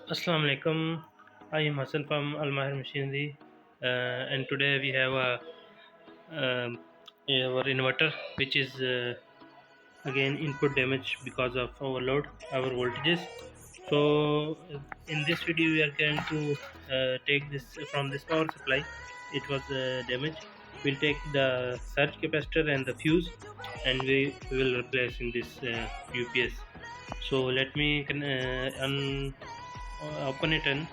Assalamu alaikum. I am Hassan from Al Mahir Machinery, and today we have um, our inverter, which is again input damage because of overload our voltages. So, in this video, we are going to take this from this power supply. It was damaged. We'll take the surge capacitor and the fuse, and we will replace in this UPS. So let me open it and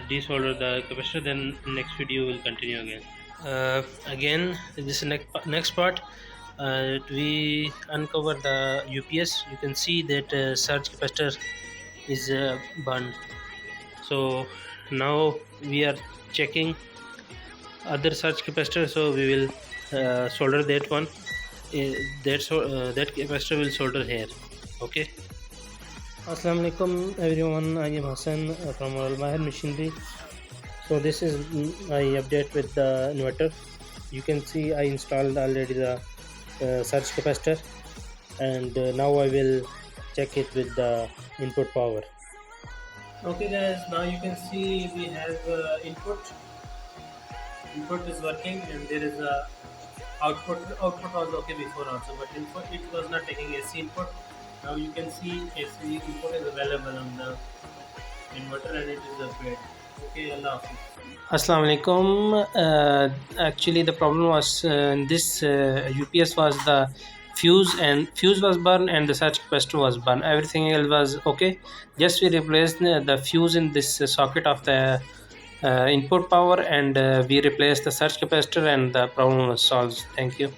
desolder the capacitor. Then next video will continue again. Again, this next part, we uncover the UPS. You can see that surge capacitor is burned. So now we are checking other surge capacitor. So we will solder that one. That capacitor will solder here. Okay. Assalamu alaikum everyone. I am Hassan from Al Mahir Machinery. So this is my update with the inverter. You can see I installed already the surge capacitor, and now I will check it with the input power. Okay guys, now you can see we have input is working, and there is a output was okay before also, but input it was not taking AC input. Now you can see AC input is available on the inverter, and it is upgrade. Okay, Allah Hafiz. Assalamu alaikum. Actually, the problem was in this UPS was the fuse was burned and the surge capacitor was burned. Everything else was okay. Just we replaced the fuse in this socket of the input power, and we replaced the surge capacitor, and the problem was solved. Thank you.